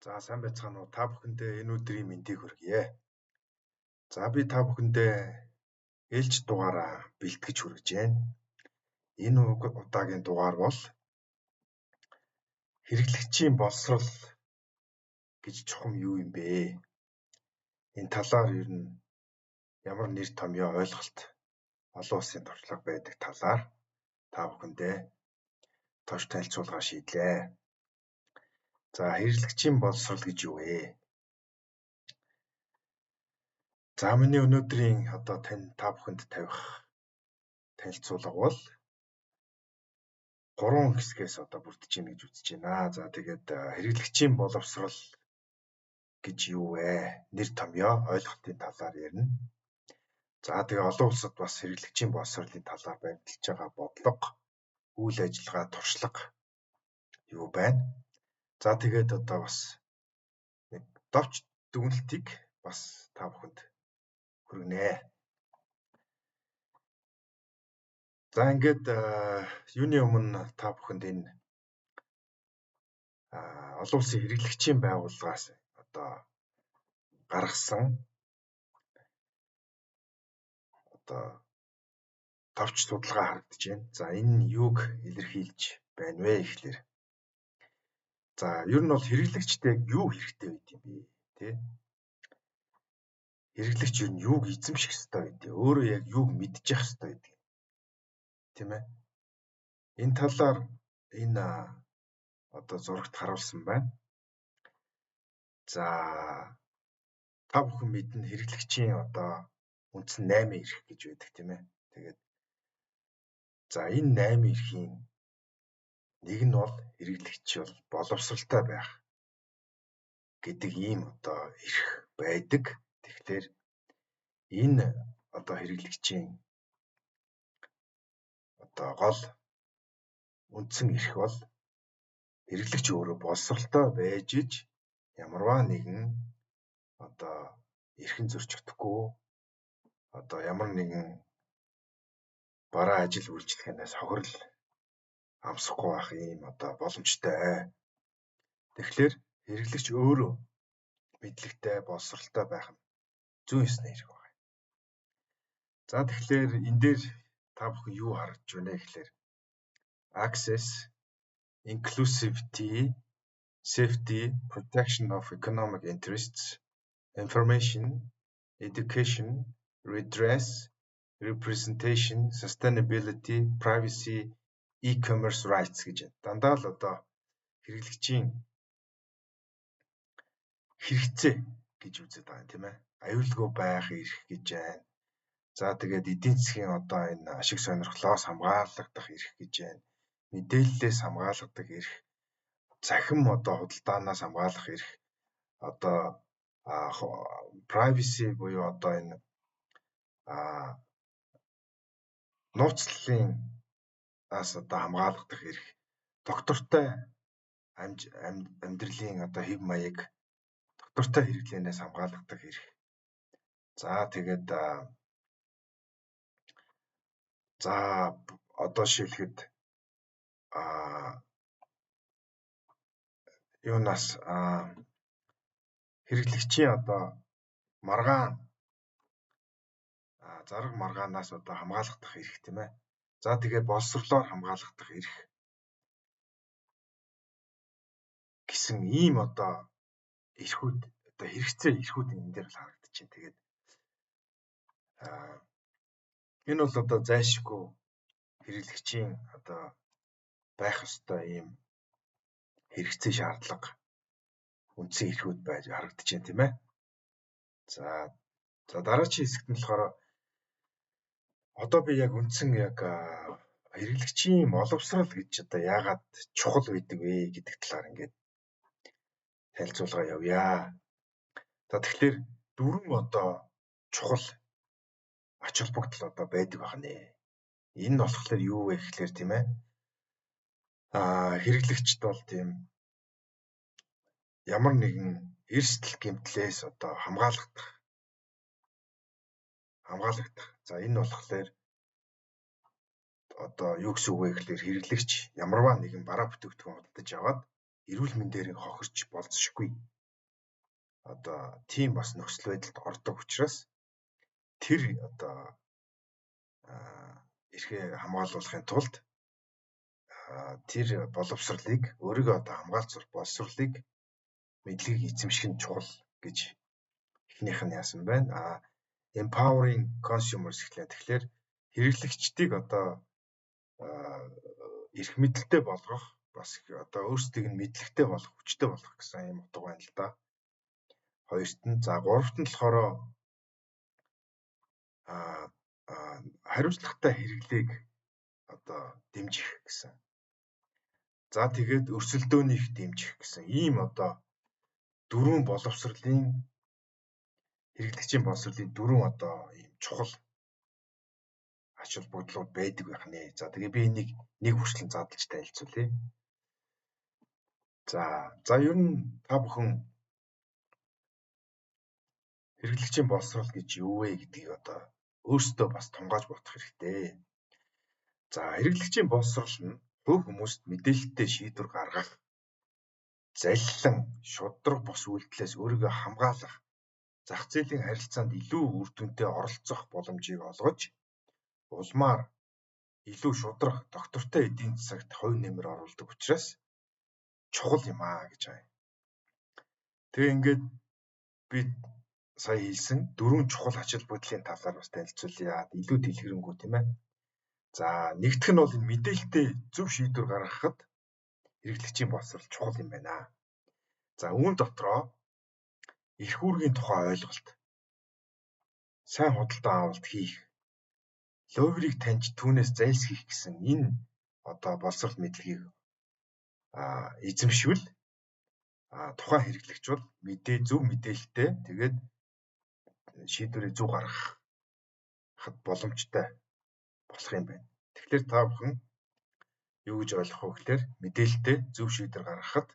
За сайн байцгаана уу? Та бүхэндээ энэ өдрийн мэндийг хүргье. За би та бүхэндээ ээлж дугаараа бэлтгэж хүргэж байна. Энэ удаагийн дугаар бол хэрэглэгчийн боловсрол гэж чухам юу юм бэ? Энэ талаар ер нь ямар нэр томьёо ойлголт олон улсын туршлага байдаг талаар та бүхэндээ товч танилцуулга шийдлээ. За хэрэглэгчийн боловсрол гэж юу вэ? За миний өнөөдрийн та бүхэнд тавих танилцуулга бол 3 хэсгээс бүрдэж байна гэж үзэж байна. За тэгээд хэрэглэгчийн боловсрол гэж юу вэ? Нэр томьёо ойлголтын талаар ярина. За тэгээ олон улсад бас хэрэглэгчийн боловсролын талаар баримталж байгаа бодлого, үйл ажиллагаа, туршлага юу байна? За тэгээд бас нэг довч дүгнэлтийг бас та бүхэнд хүргэнэ. За ингээд юуны өмнө та бүхэнд энэ олон улсын хэрэглэгчийн байгууллагаас гаргасан товч судалгаа харагдаж байна. За энэ нь юуг илэрхийлж байна вэ гэхлээр. За ер нь бол хэрэглэгчтэй юу хэрэгтэй байд юм бэ? Тэ? Хэрэглэгч ер нь юуг эзэмших ёстой байдгийг, өөрөө яг юуг мэдчих ёстой байдгийг. Тийм ээ. Энэ талаар энэ зурагт харуулсан байна. За та бүхэн мэднэ хэрэглэгчийн үндсэн 8 эрх гэж байдаг тийм ээ. Тэгээд за энэ 8 эрхийн нэг нь бол хэрэглэгч бол боловсралтай байх гэдэг ийм эрх байдаг. Тэгэхээр энэ хэрэглэгчийн гол үндсэн эрх бол хэрэглэгч өөрөө боловсралтай байж иж ямарваа нэгэн эрхэн зөрчигдөхгүй ямар нэгэн бараа ажил үйлчлэхээс хохирол амсахгүй байх ийм боломжтой. Тэгэхээр хэрэглэгч өөрөө мэдлэгтэй, боловсралтай байх нь зүйн ёсны хэрэг байна. За тэгэхээр энэ дээр та бүхэн юу харж байна гэхээр access, inclusivity, safety, protection of economic interests, information, education, redress, representation, sustainability, privacy, e-commerce rights гэж байна. Дандаа л хэрэглэгчийн хэрэгцээ гэж үздэг байгаа тийм ээ. Аюулгүй байх эрх гэж байна. За тэгээд эдийн засгийн энэ ашиг сонирхлоос хамгаалагдах эрх гэж байна. Мэдээллээс хамгаалагдах эрх, цахим худалдаанаас хамгаалах эрх, privacy буюу энэ нууцлалынаас хамгаалагдах эрх, доктортой амьдралын хэв маяг, доктортой хэрэглэнээс хамгаалагдах эрх. За тэгээд жишээлхэд юунаас хэрэглэгчийн маргаан зарга маргаанаас хамгаалагдах эрх тийм ээ. За тэгээд боловсролоор хамгаалагдах эрх гэсэн ийм эрхүүд хэрэгцээ эрхүүд энэ дээр л харагдаж байна. Тэгээд энэ бол зайлшгүй хэрэглэгчийн байх ёстой ийм хэрэгцээ шаардлага үндсэн эрхүүд байж харагдаж байна тийм ээ. За дараагийн хэсэгт нь болохоор би яг үндсэн хэрэглэгчийн боловсрол гэж яагаад чухал байдаг вэ гэдэг талаар ингээд танилцуулга явъя. За тэгэхээр дөрвөн чухал ач холбогдол байдаг байна. Энэ нь болохоор юу вэ гэхээр тийм ээ. Хэрэглэгчд бол тийм ямар нэгэн эрсдэл гэмтлээс хамгаалагдах. За энэ болохоор юу гэсэн үг вэ гэхээр хэрэглэгч ямарваа нэгэн бараа бүтээгдэхүүн худалдаж аваад эрүүл мэндээр хохирч болзошгүй. одоо тийм бас нөхцөл байдалд ордог учраас тэр одоо эрхээ хамгаалуулахын тулд тэр боловсролыг өөрийгөө одоо хамгаалцах боловсролыг мэдлэгийг эзэмших нь чухал гэж эхнийх нь яасан байна. Empowering consumers гэхлээр тэгэхээр хэрэглэгчдийг одоо эрх мэдэлтэй болгох, бас одоо өөрсдийг нь мэдлэгтэй болгох, хүчтэй болгох гэсэн юм утга байна л да. Хоёрт нь, за гуравт нь болохоор хариуцлагатай хэрэглээг одоо дэмжих гэсэн. За тэгээд өрсөлдөөнийг дэмжих гэсэн ийм одоо дөрвөн боловсролын хэрэглэгчийн боловсролын дөрвөн одоо ийм чухал ач холбогдлууд байдаг байх нэ. За тэгээ би энийг нэг хүртэл задлж танилцуулъя. За ер нь та бүхэн хэрэглэгчийн боловсрол гэж юу вэ гэдгийг одоо өөрсдөө бас тунгааж бодох хэрэгтэй. За хэрэглэгчийн боловсрол нь хувь хүмүүст мэдээлэлтэй шийдвэр гаргах, залилан, шударга бус үйлдэлээс өөрийгөө хамгаалах, зах зээлийн харилцаанд илүү үр дүнтэй оролцох боломжийг олгож, улмаар илүү шударга, доктортой эдийн засагт хувь нэмэр оруулдаг учраас чухал юм гэж байна. Тэгээ ингээд би сая хэлсэн дөрвөн чухал ач холбогдлын талаар бас танилцуулъя. Илүү дэлгэрэнгүй тийм ээ. За нэгдүгээр нь бол энэ мэдээлэлтэй зөв шийдвэр гаргахад хэрэглэгчийн боловсрол чухал юм байна. За үүн дотроо эрх үүргийн тухай ойлголт, сайн худалдан авалт хийх, лооврийг таньж түүнээс зайлсхийх гэсэн энэ одоо боловсрол мэдлэгийг эзэмшвэл тухайн хэрэглэгч бол зөв мэдээлэлтэй тэгээд шийдвэрээ зөв гаргахад боломжтой болох юм байна. Тэгэхээр та бүхэн юу гэж ойлгох вэ гэхээр мэдээлэлтэй зөв шийдвэр гаргахад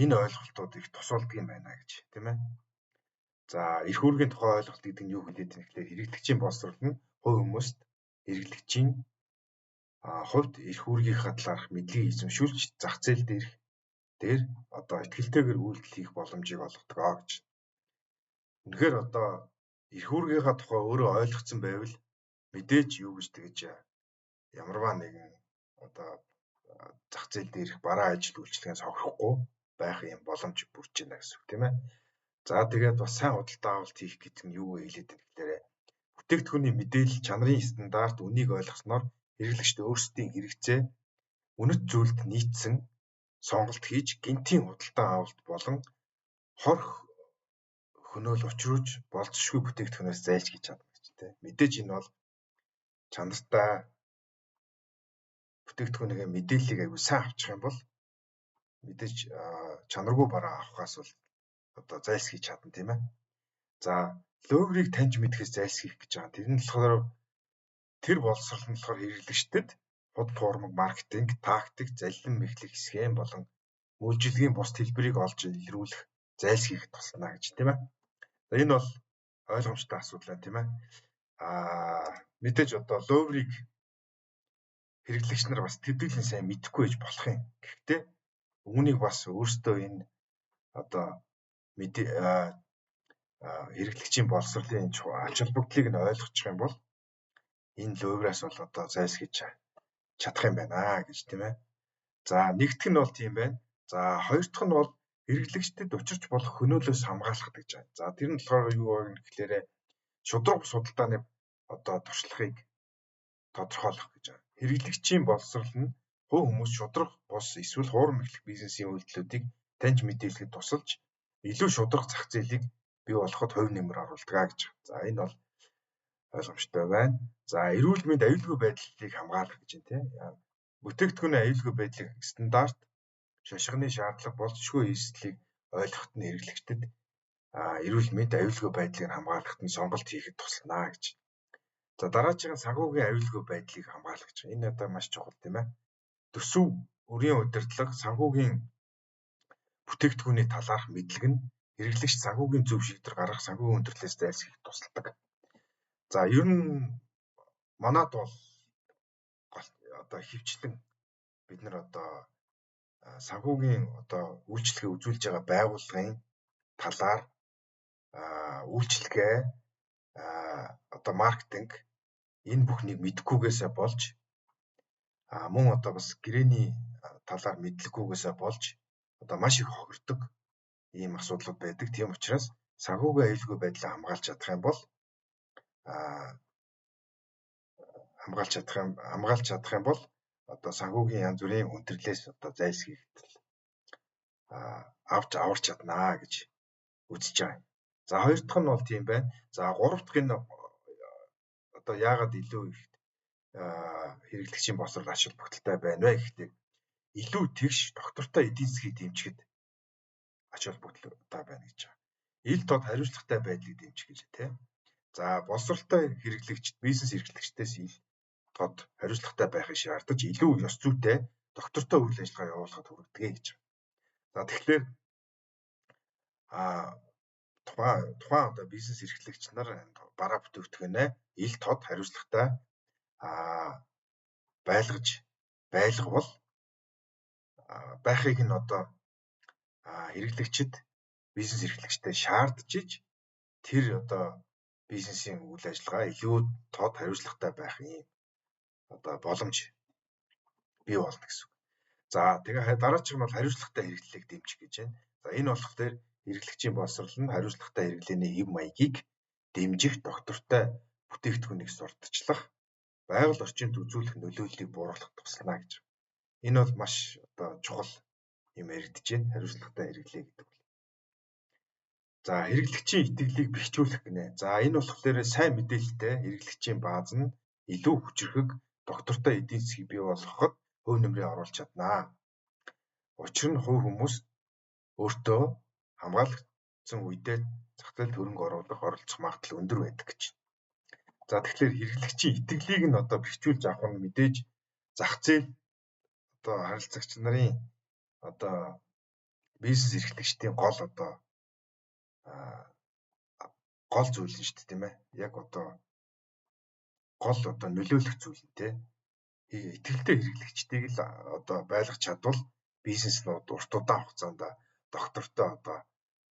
энэ ойлголтууд их тус болдог юм байна гэж, тийм ээ. За эрх үүргийн тухай ойлголт гэдэг нь юу хэлээд байна гэхээр хэрэглэгчийн боловсрол нь хувь хүмүүст хэрэглэгчийн хувьд эрх үүргийнхаа талаарх мэдлэгийг эзэмшүүлж зах зээл дээр одоо итгэлтэйгээр үйлдэл хийх боломжийг олгодог гэж. Үнэхээр одоо эрх үүргийнхаа тухай өөрөө ойлгоцсон байвал мэдээж юу гэж тэгэж ямарваа нэгэн одоо зах зээл дээрх бараа ажил үйлчлэгээс хохирохгүй байх юм боломж бүрж байна гэсэн үг тийм ээ. За тэгээд бас сайн худалдан авалт хийх гэдэг нь юу вэ хэлээд байна гэхээр бүтээгдэхүүний мэдээлэл чанарын стандарт үнийг ойлгосноор хэрэглэгчд өөрсдийн хэрэгцээ үнэт зүйлд нийцсэн сонголт хийж гинтийн худалдан авалт болон хор хөнөөл учруулж болцсошгүй бүтээгдэхүүнээс зайлшгүй чадна гэж тийм. Мэдээж энэ бол чанартай бүтээгдэхүүнийхээ мэдээллийг аягүй сайн авчих юм бол мэдээж чанаргүй бараа авахаас бол одоо зайлсхийж чадна тийм ээ. За лооврийг таньж мэдхээс зайлсхийх гэж байгаа. Тэр нь болохоор тэр боловсрол нь болохоор хэрэглэгчдэд худал хуурмаг маркетинг, тактик, залилан мэхлэх схем болон үйлчилгээний бус хэлбэрийг олж илрүүлэх, зайлсхийх туслана гэж тийм ээ. За энэ бол ойлгомжтой асуудал тийм ээ. Мэдээж одоо лооврийг хэрэглэгч нар бас тэмдэглэн сайн мэдэхгүй байж болох юм. Гэхдээ үүнийг бас өөртөө энэ одоо хэрэглэгчийн боловсролын ач холбогдлыг нь ойлгочих юм бол энэ лоовраас бол одоо зайлсхийж чадах юм байна гэж тийм ээ. За нэгдүгээр нь бол тийм байна. За хоёр дахь нь бол хэрэглэгчдэд учирч болох хөнөөлөөс хамгаалах гэж байна. За тэр нь болохоор юу вэ гэхээр шударга судалдааны одоо туршлагыг тодорхойлох гэж байна. Хэрэглэгчийн боловсрол нь хувь хүмүүс шударга бус эсвэл хуурам эхлэх бизнесийн үйлдэлүүдийг таньж мэдээлэхэд тусалж илүү шударга зах зээлийг бий болгоход хувь нэмэр оруулдаг гэж. За энэ бол ойлгомжтой байна. За эрүүл мэнд аюулгүй байдлыг хамгаалах гэж байна тийм. Бүтээгдэхүүний аюулгүй байдлыг стандарт шошгоны шаардлага болцсошгүй эслийг ойлгоход нь хэрэглэгчдэд эрүүл мэнд аюулгүй байдлыг хамгаалахад нь сонголт хийхэд туслана гэж. За дараагийн санхүүгийн аюулгүй байдлыг хамгаалах гэж. Энэ одоо маш чухал тийм ээ. Төсөв өрийн удирдлага санхүүгийн бүтээгдэхүүний талаарх мэдлэг нь хэрэглэгч санхүүгийн зөв шийдвэр гаргах, санхүүгийн өндөрлөөс зайлсхийх тусалдаг. За ер нь манад бол одоо хөвчлэн бид нар одоо санхүүгийн одоо үйлчлэгээ үзүүлж байгаа байгууллагын талаар үйлчилгээ одоо маркетинг энэ бүхнийг мэдхгүйгээсээ болж мөн одоо бас гэрээний талаар мэдлэггүйгээсээ болж одоо маш их хохирдог ийм асуудлууд байдаг. Тийм учраас санхүүгийн аюулгүй байдлаа хамгаалж чадах юм бол одоо санхүүгийн янз бүрийн хүндрэлээс одоо зайлсхийхэд аварч чаднаа гэж үзэж байгаа. За хоёр дахь нь бол тийм байна. За гурав дахь нь одоо яагаад илүү их хэрэглэгчийн боловсрол ач холбогдолтой байна вэ гэхдээ илүү тэгш доктортой эдийн засгийг дэмжихэд ач холбогдолтой байна гэж байгаа. Ил тод хариуцлагатай байдлыг дэмжих гэж тийм. За боловсролтой хэрэглэгчд бизнес эрхлэгчдээс ил тод хариуцлагатай байхыг шаардаж илүү ёс зүйтэй доктортой үйл ажиллагаа явуулахад хүргэдэг гэж байна. За тэгэхээр тухайн одоо бизнес эрхлэгч нар бараа бүтээгдэхүүнээ ил тод хариуцлагатай байлгавал байхыг нь одоо хэрэглэгчид бизнес эрхлэгчтэй шаардж иж тэр одоо бизнесийн үйл ажиллагаа илүү тод хариуцлагатай байх юм одоо боломж бий болно гэсэн. За тэгээ дараачих нь бол хариуцлагатай хэрэглэлийг дэмжих гэж байна. За энэ болохоор хэрэглэгчийн боловсрол нь хариуцлагатай хэрэглээний хэв маягийг дэмжих доктортой бүтээгдэхүүнийг сурталчлах байгаль орчинд үзүүлэх нөлөөллийг бууруулах туслана гэж. Энэ бол маш одоо чухал юм яригдж байна. Хариуцлагатай хэрэглээ гэдэг бол. За хэрэглэгчийн итгэлийг бэхжүүлэх гинэ. За энэ болохоор сайн мэдээлэлтэй хэрэглэгчийн бааз нь илүү хүчрхэг доктортой эдийн засгийг бий болгоход хөв нэмрээ оруулж чаднаа. Учир нь хувь хүмүүс өөртөө хамгаалагдсан үедээ зах зээлд хөрөнгө оруулах оролцох магадлал өндөр байдаг гэж. За тэгэхээр хэрэглэгчийн итгэлийг нь одоо бэхжүүлж авах нь мэдээж зах зээл одоо харилцагч нарын одоо бизнес эрхлэгчдийн гол зүйл нь шүү дээ тийм ээ. Яг одоо гол нөлөөлөх зүйл нь тийм. Итгэлтэй хэрэглэгчдийг л одоо байлгах чадвал бизнеснууд урт удаан хугацаанд доктортой одоо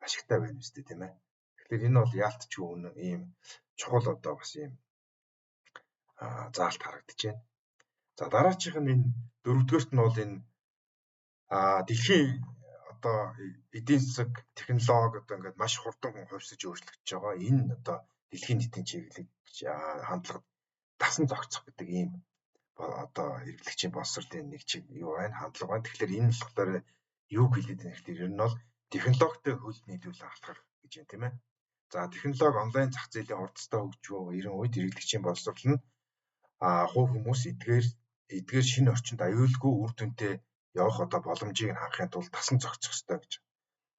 ашигтай байна үстэй тийм ээ. Тэгэхээр энэ бол яалтчгүй үнэн ийм чухал одоо бас ийм заалт харагдаж байна. За дараачих нь энэ дөрөвдүгээрт нь бол энэ дэлхийн одоо эдийн засаг технологи одоо ингээд маш хурдан хувьсаж өөрчлөгдөж байгаа. Энэ одоо дэлхийн нийтийн чиглэлд хандлагад дасан зохицох гэдэг ийм одоо хэрэглэгчийн боловсролын нэг чиг юу байна хандлага байна. Тэгэхээр энэ болохоор юу хэлээд байна гэхээр ер нь бол технологитой хөл нийлүүл алхах гэж байна тийм ээ. За технологи онлайн зах зээлийн хурдтай хөгжиж ирэн үед хэрэглэгчийн боловсрол нь хувь хүмүүс эдгээр шинэ орчинд аюулгүй үр дүнтэй явах одоо боломжийг хангахын тулд дасан зохицох ёстой гэж.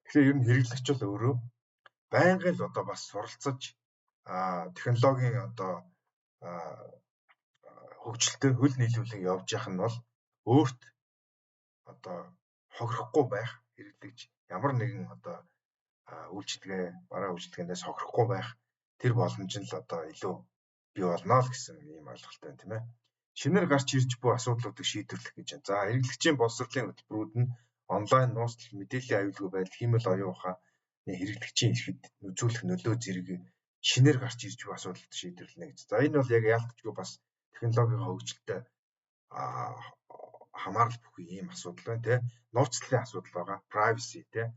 Тэгэхээр ер нь хэрэглэгч бол өөрөө байнгын л одоо бас суралцаж технологийн одоо хөгжилтэй хөл нийлүүлэн явж явах нь бол өөрт одоо хохирохгүй байх хэрэглэгч ямар нэгэн одоо бараа үйлчилгээнээс хохирохгүй байх тэр боломж нь л одоо илүү бий болно л гэсэн ийм ойлголт байна тийм ээ. Шинээр гарч ирж буй асуудлуудыг шийдвэрлэх гэж байна. За хэрэглэгчийн боловсролын хөтөлбөрүүд нь онлайн нууцлал мэдээллийн аюулгүй байдал хиймэл оюун ухааны хэрэглэгчийн эрхэд үзүүлэх нөлөө зэрэг шинээр гарч ирж буй асуудалд шийдвэрлэнэ гэж. За энэ бол яг яалтчгүй бас технологийн хөгжилтэй хамаарал бүхий ийм асуудал байна тийм. Нууцлалын асуудал байгаа, privacy тийм.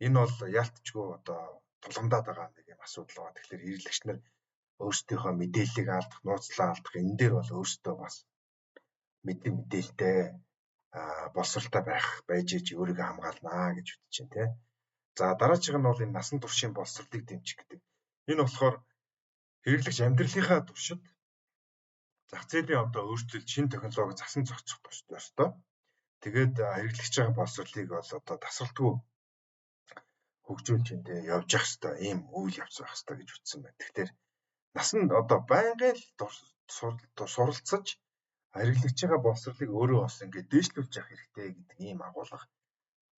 Энэ бол яалтчгүй одоо тулгамдаад байгаа нэг юм асуудал байгаа. Тэгэхээр хэрэглэгч нар өөрсдийнхөө мэдээллийг алдах, нууцлаа алдах энэ дээр бол өөрсдөө бас мэдээлэлтэй боловсралтай байж өөрийгөө хамгаалнаа гэж үзэж байна тийм. За дараачих нь бол энэ насан туршийн боловсролыг дэмжих гэдэг. Энэ болохоор хэрэглэгч амьдралынхаа туршид зах зээлийн одоо өөрчлөлт, шинэ технологи засан зохицох ёстой. Тэгээд хэрэглэгч байгаа боловсролыг бол одоо тасралтгүй хөгжүүлж явж явах ёстой. Ийм үйл явц байх ёстой гэж үзсэн байна. Тэгэхээр насанд одоо байнгын суралцаж хэрэглэгчийн боловсролыг өөрөө бас ингээд дээшлүүлж явах хэрэгтэй гэдэг ийм агуулга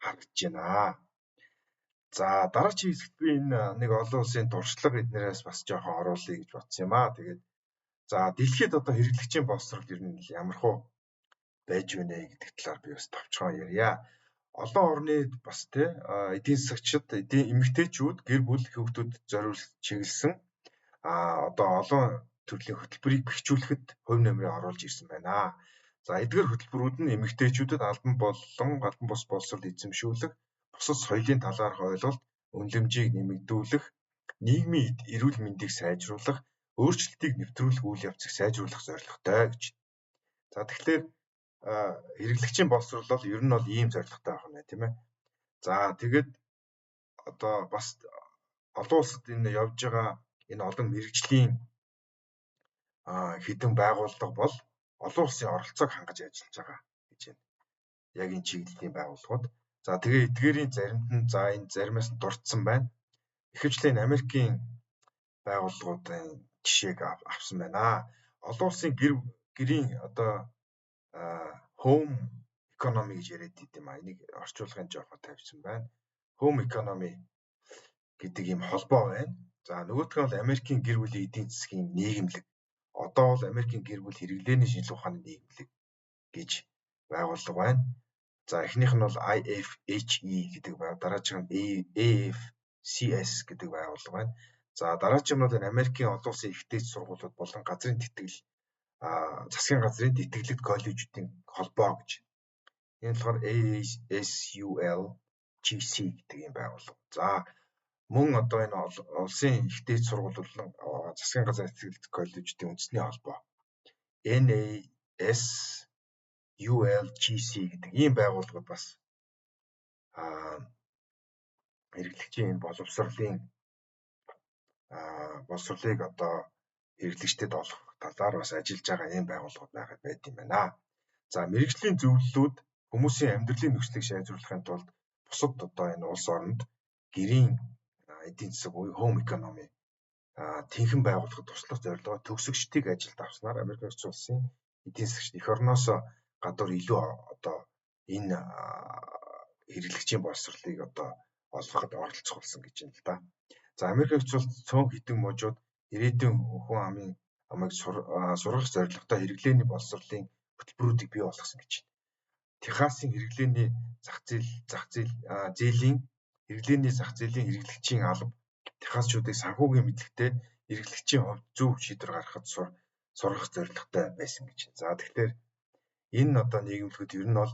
харагдаж байна. За дараагийн хэсэгт би энэ нэг олон улсын туршлага эднээс бас жоохон оруулъя гэж бодсон юм аа. Тэгээд за дэлхийд одоо хэрэглэгчийн боловсрол ер нь ямархуу байж байна гэдэг талаар би бас товчхон ярья. олон орны бас тий эдийн засагчид, эмэгтэйчүүд гэр бүл хүүхдүүд зориулж чиглэсэн одоо олон төрлийн хөтөлбөрийг бэхжүүлэхэд хувь нэмрээ оруулж ирсэн байна. За эдгээр хөтөлбөрүүд нь эмэгтэйчүүдэд албан бус боловсрол эзэмшүүлэх, бусад соёлын талаарх ойлголт, үнэлэмжийг нэмэгдүүлэх, нийгмийн эрүүл мэндийг сайжруулах, өөрчлөлтийг нэвтрүүлэх үйл явцыг сайжруулах зорилготой гэж. За тэгэхээр хэрэглэгчийн боловсрол бол ер нь бол ийм зорилготой байх нь тийм ээ. За тэгээд одоо бас олон улсад энэ явж байгаа энэ олон мэргэжлийн хэдэн байгууллага бол олон улсын оролцоог хангаж ажиллаж байгаа гэж байна. Яг энэ чиглэлийн байгууллагууд. За тэгээ эдгээрийн заримд нь энэ заримаас нь дурдсан байна. Ихэвчлэн Америкийн байгууллагуудын жишээг авсан байна. Олон улсын гэрийн одоо home economy гэж яриад идэм энийг орчуулгын жоохон тавьсан байна. Home economy гэдэг ийм холбоо байна. За нөгөөх нь бол Америкийн гэр бүлийн эдийн засгийн нийгэмлэг. Одоо бол Америкийн гэр бүл хэрэглээний шинжилгээ ухааны нийгэмлэг гэж байгууллага байна. За эхнийх нь бол IFHE гэдэг дараачих нь AFCS гэдэг байгууллага байна. За дараачих нь бол Америкийн олон улсын ихтэйч сургуулиуд болон газрын тэтгэл засгийн газрын тэтгэлэгт коллежүүдийн холбоо гэж. Энэ болохоор ASULGC гэдэг юм байгууллага. За мөн одоо энэ улсын ихтэйч сургуулиуд болон засгийн газрын тэтгэлэгт коллежүүдийн үндэсний холбоо NASULGC гэдэг ийм байгууллагууд бас хэрэглэгчийн энэ боловсролыг одоо хэрэглэгчдэд олох талаар бас ажиллаж байгаа ийм байгууллагууд байд юм байна. За мэргэжлийн зөвлөлүүд хүмүүсийн амьдралын нөхцөлийг сайжруулахын тулд бусад одоо энэ улс оронд гэрийн эдийн засаг буюу home economy тэнхэн байгуулахад туслах зорилгоор төгсөгчдийг ажилд авснаар Америк улсын эдийн засагч эх орноос гадуур илүү одоо энэ хэрэглэгчийн боловсролыг одоо олгоход оролцох болсон гэж байна л да. За Америк улс цөөн хідэн мужууд ирээдүйн хүн амыг сургах зорилготой хэрэглээний боловсролын хөтөлбөрүүдийг бий болгосон гэж байна. Техасын хэрэглээний зах зээлийн хэрэглэгчийн алба техасчуудыг санхүүгийн мэдлэгтэй хэрэглэгчийн хувьд зөв шийдвэр гаргахад сургах зорилготой байсан гэж. За тэгэхээр энэ одоо нийгэмлэгүүд ер нь бол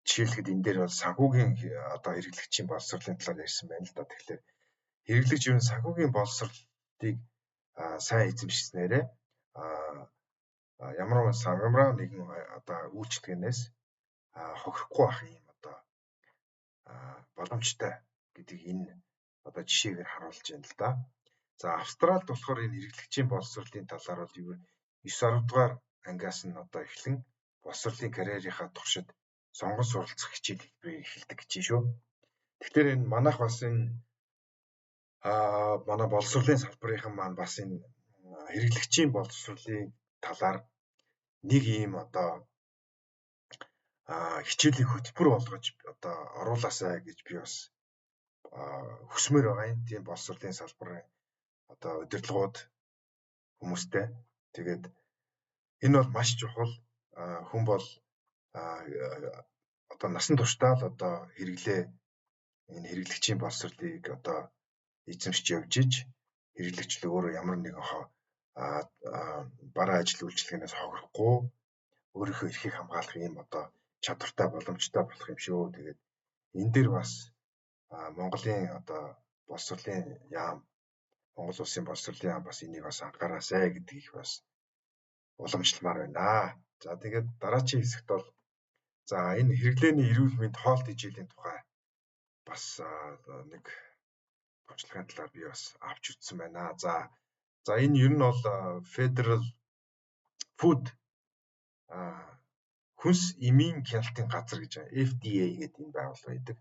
жишээлхэд энэ дээр бол санхүүгийн одоо хэрэглэгчийн боловсролын талаар ярьсан байна л да. Тэгэхээр хэрэглэгч ер нь санхүүгийн боловсролыг сайн эзэмшснээрээ ямар нэгэн одоо үйлчлэгнээс хохирохгүй байх юм одоо боломжтой гэдэг энэ одоо жишээгээр харуулж байна л да. За Австралид болохоор энэ хэрэглэгчийн боловсролын талаар бол 9-10 дугаар ангиас нь одоо эхлэн боловсролын карьерийнхаа туршид сонгон суралцах хичээл эхэлдэг гэж шүү. Тэгэхээр энэ манайх бас энэ манай боловсролын салбарынхан маань бас энэ хэрэглэгчийн боловсролын талаар нэг ийм одоо хичээлийн хөтөлбөр болгож одоо оруулаасай гэж би бас хүсмээр байгаа юм. Тийм боловсролын салбарын одоо удирдлагууд хүмүүстэй. Тэгээд энэ бол маш чухал. Хүн бол одоо насан туршдаа л одоо энэ хэрэглэгчийн боловсролыг одоо эзэмшиж явж иж хэрэглэгч л өөрөө ямар нэгэн бараа ажил үйлчилгээнээс хохирохгүй өөрийнхөө эрхийг хамгаалах юм одоо чадвартай боломжтой болох юм шүү. Тэгээд энэ дээр бас Монголын одоо Монгол улсын боловсролын яам бас энийг бас анхаараасай гэдгийг бас уламжламаар байна. За тэгээд дараагийн хэсэгт бол энэ хэрэглээний эрүүл мэнд хоолт хичээлийн тухай бас нэг төвчлэгийн талаар би бас авч үзсэн байна. За энэ ер нь бол Federal Food хүнс эмийн хяналтын газар гэж FDA гэдэг энэ байгууллага байдаг.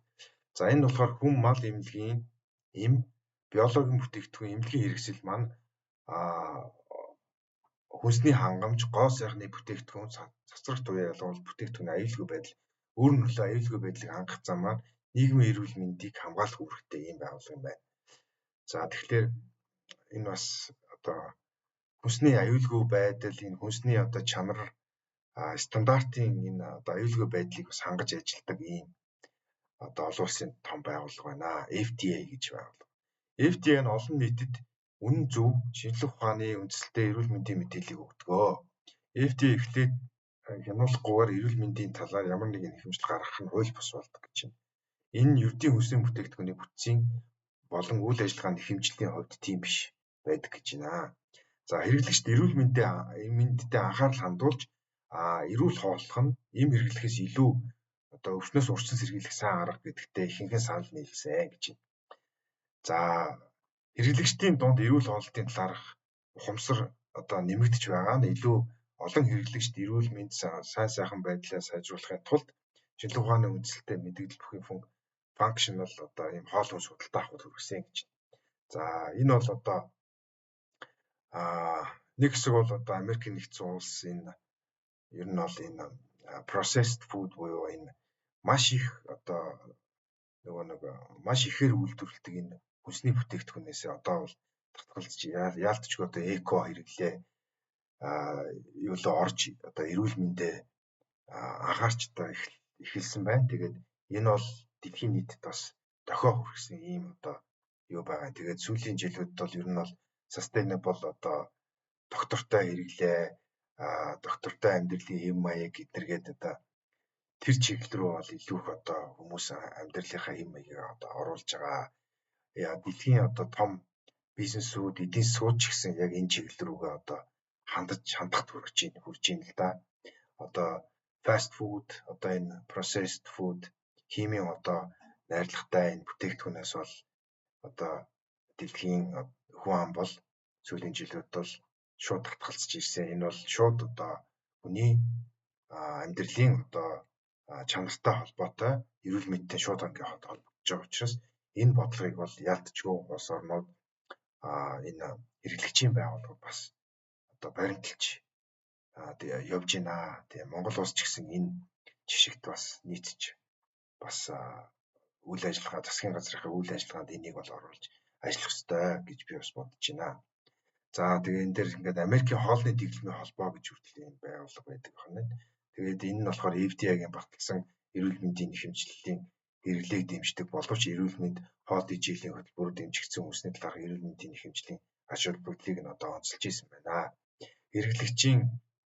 За энэ болохоор хүн мал эмнэлгийн биологийн бүтээгдэхүүн эмнэлгийн хэрэгсэл маань хүнсний хангамж, гоо сайхны бүтээгдэхүүн, цацрах туяа ялгуул бүтээгдэхүүний аюулгүй байдал, өөрөөр нөлөө аюулгүй байдлыг хангах замаар нийгмийн эрүүл мэндийг хамгаалах үүрэгтэй ийм байгууллага юм байна. За тэгэхээр энэ бас одоо хүнсний аюулгүй байдал, энэ хүнсний одоо чанар стандартын энэ одоо аюулгүй байдлыг бас хангаж ажилладаг ийм одоо олон улсын том байгууллага байна. FDA гэж байгууллага. FDA нь олон нийтэд үнэн зөв шинжлэх ухааны үндэслэлтэй эрүүл мэндийн мэдээллийг өгдөг. FDA эхлээд хянуулахгүйгээр эрүүл мэндийн талаар ямар нэгэн нэхэмжил гаргах нь хууль бус болдог гэж байна. Энэ нь ердийн хүнсний бүтээгдэхүүний бүтцийн болон үйл ажиллагааны нэхэмжлийн хувьд тийм биш байдаг гэж байна. За хэрэглэгчд эрүүл мэндэд анхаарал хандуулж эрүүл хооллох нь эм хэрэглэхээс илүү одоо өвчнөөс урьдчилан сэргийлэх сайн арга гэдэгтээ ихэнхэн санал нийлсэн гэж байна. За хэрэглэгчдийн дунд эрүүл хооллолтын талаарх ухамсар одоо нэмэгдэж байгаа нь илүү олон хэрэглэгчд эрүүл мэнд сайн сайхан байдлаа сайжруулахын тулд шинжлэх ухааны үндэслэлтэй мэдээлэл бүхэн functional одоо ийм хоол хүнс худалдаа авахд хүргэсэн гэж байна. За энэ бол одоо нэг хэсэг бол одоо Америкийн нэгдсэн улс энэ ер нь бол энэ processed food буюу энэ маш их одоо маш ихээр үйлдвэрлэдэг энэ хүнсний бүтээгдэхүүнээс одоо бол татгалзаж яалтчгүй одоо эко хэрэглээ юулаа орж одоо эрүүл мэндэ анхаарч одоо эхэлсэн байна. Тэгээд энэ бол дэлхийн нийтэд бас дохио хүргэсэн ийм одоо юу байгаа. Тэгээд сүүлийн жилүүд бол ер нь бол sustainable одоо доктортой хэрэглээ, доктортой амьдралын хэв маяг гэдэргээд одоо тэр чиглэл рүү бол илүү их одоо хүмүүс амьдралынхаа хэв маягийг одоо оруулж байгаа. Дэлхийн одоо том бизнесүүд, эдийн засгууд ч гэсэн яг энэ чиглэл рүүгээ одоо хандах хүрж байна л да. Одоо fast food, одоо энэ processed food, химийн одоо найрлагатай энэ бүтээгдэхүүнээс бол одоо дэлхийн хүн ам бол сүүлийн жилүүд бол шууд татгалзаж ирсэн. Энэ бол шууд одоо хүний амьдралын одоо чанартай холбоотой эрүүл мэндтэй шууд ингээ холбогдож байгаа учраас энэ бодлогыг бол яалтчгүй улс орнууд энэ хэрэглэгчийн байгууллагууд бас одоо баримталж явж байна. Тэгээ Монгол улс ч гэсэн энэ жишгт бас нийцж бас үйл ажиллагаа засгийн газрынхаа үйл ажиллагаанд энийг бол оруулж ажиллах ёстой гэж би бас бодож байна. За тэгээ энэ дээр ингээд Америкийн хоолны дэглэмийн холбоо гэж хүртэл энэ байгууллага байдаг байна. Тэгээд энэ нь болохоор FDA-гийн баталсан эрүүл мэндийн нэхэмжлэлийн хэрэглээг дэмждэг боловч эрүүл мэнд хоол ижилийн хөтөлбөрөөр дэмжигдсэн хүнсний талаарх эрүүл мэндийн нэхэмжлийн ач холбогдлыг нь одоо онцолж ирсэн байна. Хэрэглэгчийн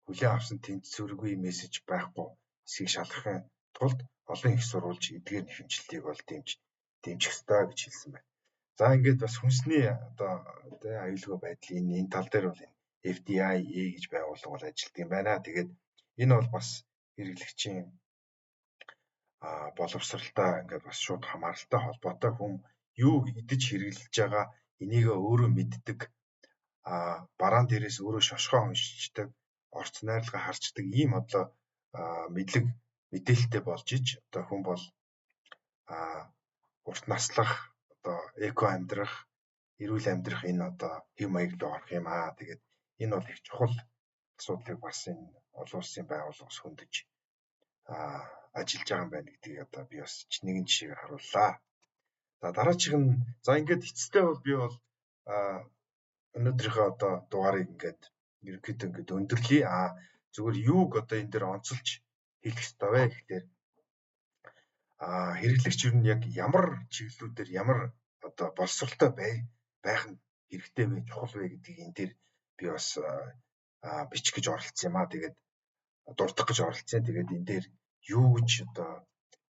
хүлээн авсан тэнцвэргүй мессеж байхгүй эсхийг шалгахын тулд олон их сурвалж эдгээр нэхэмжлэлийг бол дэмжих ёстой гэж хэлсэн байна. За ингээд бас хүнсний одоо аюулгүй байдлын энэ тал дээр бол FDA гэж байгууллага бол ажилладаг юм байна. Тэгээд энэ бол бас хэрэглэгчийн боловсралтай ингээд бас шууд хамааралтай холбоотой. Хүн юу идэж хэрэглэж байгаа энийг өөрөө мэддэг, бараан дээрээс өөрөө шошгоо уншичдаг, орц найрлага харцдаг ийм одоо мэдээлэлтэй болж иж одоо хүн бол урт наслах, одоо эко амьдрах, эрүүл амьдрах энэ одоо хэв маягт орох юм аа. Тэгээд энэ бол их чухал асуудлыг бас энэ олон улсын байгууллагаас хөндөж ажиллаж байгаа юм байна гэдгийг одоо би бас нэгэн жишээгээр харууллаа. За дараачих нь за ингээд эцэстээ бол би бол өнөөдрийнхөө одоо дугаарыг ингээд ерөнхийдөө ингээд өндөрлөе. Зүгээр юуг одоо энэ дээр онцолж хэлэх ёстой вэ гэхээр хэрэглэгч ер нь яг ямар чиглэлүүдээр ямар одоо боловсралтай байх нь хэрэгтэй вэ, чухал вэ гэдгийг энэ дээр би бас бичих гэж оролцсон юм аа. Тэгээд дурдах гэж оролцсон. Тэгээд энэ дээр юу гэж одоо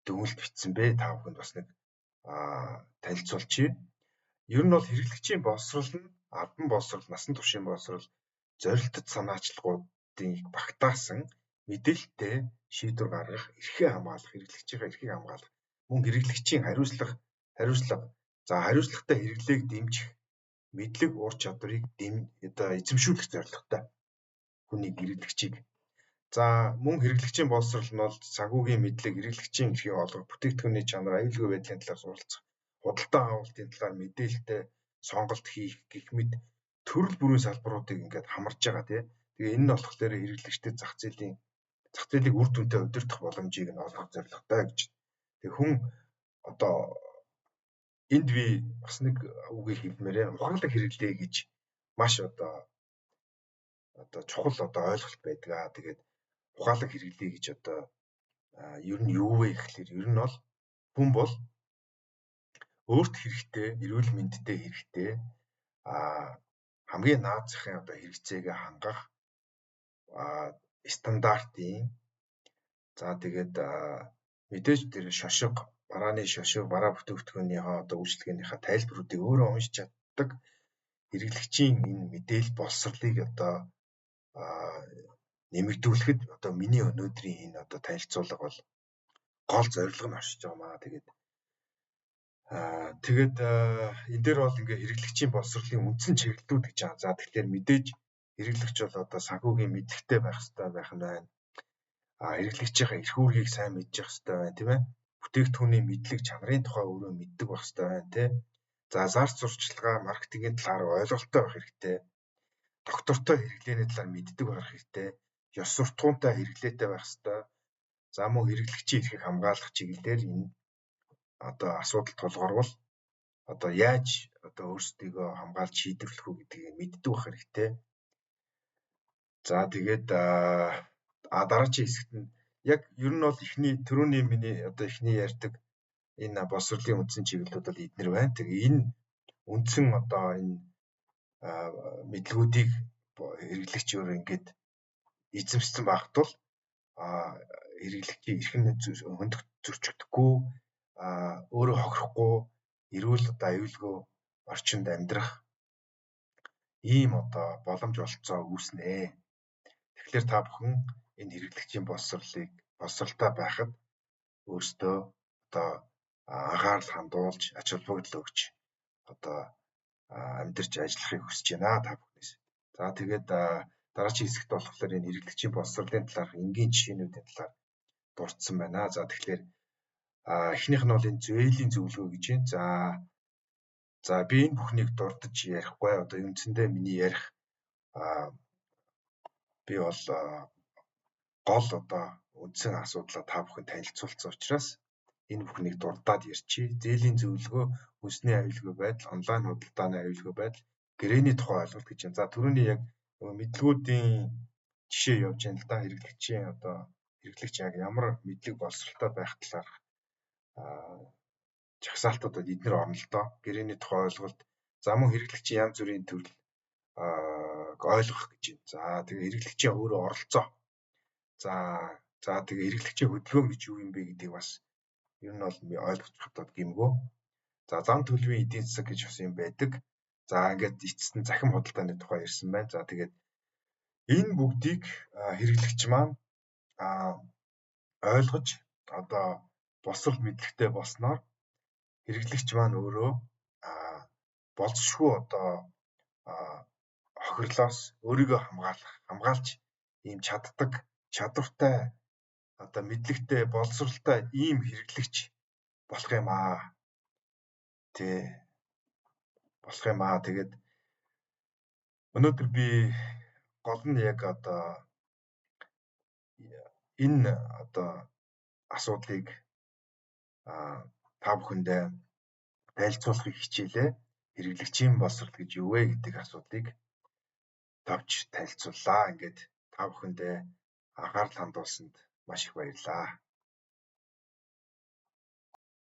дүгнэлт бичсэн бэ? Та бүхэнд бас нэг танилцуулчих. Ер нь бол хэрэглэгчийн боловсрал нь албан боловсрал, насан туршийн боловсрал, зорилттой санаачлагуудыг багтаасан мэдээлэлтэй шийдвэр гаргах, эрхээ хамгаалах, хэрэглэгчийн эрхийг хамгаалах, мөн хэрэглэгчийн хариуцлага, за хариуцлагатай хэрэглээг дэмжих, мэдлэг ур чадварыг одоо эзэмшүүлэх зорилготой хүний хэрэглэгчийг. За мөн хэрэглэгчийн боловсрал нь бол санхүүгийн мэдлэг, хэрэглэгчийн эрхийг олгох, бүтээгдэхүүний чанар, аюулгүй байдлын талаар суралцах, худалдаа авалтын талаар мэдээлэлтэй сонголт хийх гэх мэт төрөл бүрийн салбаруудыг ингээд хамарж байгаа тийм. Тэгээ энэ нь болохоор хэрэглэгчдэд зах зээлийг үр дүнтэй удирдах боломжийг нь олгох зорилготой гэж. Тэгээ хүн одоо энд би бас нэг үгийг хэлмээр ухаалаг хэрэглээ гэж маш одоо чухал одоо ойлголт байдаг. Тэгээд ухаалаг хэрэглэе гэж одоо ер нь юу вэ гэхлээр ер нь бол хүн бол өөрт хэрэгтэй, эрүүл мэндэд хэрэгтэй хамгийн наад захын одоо хэрэгцээгээ хангах стандартын за тэгээд мэдээж тэр шошго, барааны шошго, бараа бүтээгдэхүүнийхээ одоо үйлчлэгээнийхээ тайлбаруудыг өөрөө уншиж чаддаг хэрэглэгчийн энэ мэдээлэл боловсролыг одоо нэмэгдүүлэхэд одоо миний өнөөдрийн энэ одоо танилцуулга бол гол зорилго нь оршиж байгаа маа. Тэгээд энэ дээр бол ингээ хэрэглэгчийн боловсролын үндсэн чиглэлүүд гэж байгаа. За тэгэхээр мэдээж хэрэглэгч бол одоо санхүүгийн мэдлэгтэй байх хэрэгтэй байх нь байна. Хэрэглэгчийн эрх үүргийг сайн мэдж явах хэрэгтэй байна, тийм ээ. Бүтээгдэхүүний мэдлэг чанарын тухай өөрөө мэддэг байх хэрэгтэй байна, тийм. За зарц сурталчилгаа, маркетингийн талаар ойлголттой байх хэрэгтэй. Доктортой хэрэглээний талаар мэддэг байх хэрэгтэй. Ёс суртахуунтай хэрэглээтэй байх хэрэгтэй. За мөн хэрэглэгчийн эрхийг хамгаалах чиглэлээр энэ одоо асуудал тулгарвал одоо яаж одоо өөрсдийгөө хамгаалж шийдвэрлэх үү гэдгийг мэддэг байх хэрэгтэй. За тэгээд дараагийн хэсэгт нь яг ер нь бол түрүүний миний одоо эхний ярьдаг энэ боловсролын үндсэн чиглэлүүд бол эднэр байна. Тэгээ энэ үндсэн одоо энэ мэдлгүүдийг хэрэглэгч өөрөө ингээд эзэмшсэн багт бол хэрэглэгчийн эрх нь зөрчигдөхгүй өөрөө хохирохгүй эрүүл одоо аюулгүй орчинд амьдрах ийм одоо боломж олцоо үүснэ. Тэгэхээр та бүхэн энэ хэрэглэгчийн боловсралтай байхад өөрсдөө одоо анхаарал хандуулж ач холбогдол өгч одоо амьдарч ажиллахыг хүсэж байна та бүхнээс. За тэгээд дараагийн хэсэгт болохоор энэ хэрэглэгчийн боловсролын талаарх энгийн жишээнүүдийн талаар дурдсан байна. За тэгэхээр эхнийх нь бол энэ зээлийн зөвлөгөө гэж байна. За би энэ бүхнийг дурдж ярихгүй. Одоо үндсэндээ миний ярих би бол гол одоо үндсэн асуудлаа та бүхэн танилцуулсан учраас энэ бүхнийг дурдаад ярьчих. Зээлийн зөвлөгөө, хүнсний аюулгүй байдал, онлайн худалдааны аюулгүй байдал, гэрээний тухай ойлголт гэж байна. За түрүүний яг мэдлгүүдийн жишээ явж байна л да. Хэрэглэгч яг ямар мэдлэг боловсролтой байх талаар жагсаалтуудад эднэр орно л доо. Гэрээний тухай ойлголт, за мөн хэрэглэгчийн янз бүрийн төрөл ойлгох гэж байна. За тэгээ хэрэглэгчийн өөрөө оролцоо. За тэгээ хэрэглэгчийн хөдөлгөөн гэж юу юм бэ гэдгийг бас ер нь бол ойлгож чаддаг гэмгөө. За зам төлөвийн эдийн засаг гэж бас юм байдаг. За ингээд эцэст нь захим худалдааны тухай ярьсан байна. За тэгээд энэ бүгдийг хэрэглэгч маань ойлгож одоо боловсрол мэдлэгтэй болсноор хэрэглэгч маань өөрөө болцшгүй одоо хохирлоос өөрийгөө хамгаалж ийм чаддаг, чадвартай одоо мэдлэгтэй, боловсралтай ийм хэрэглэгч болох юм аа. Тэгээд өнөөдөр би гол нь яг одоо энэ одоо асуудлыг та бүхэндээ танилцуулахыг хичээлээ. Хэрэглэгчийн боловсрол гэж юу вэ гэдэг асуудлыг тавьж танилцууллаа. Ингээд та бүхэндээ анхаарал хандуулсанд маш их баярлалаа.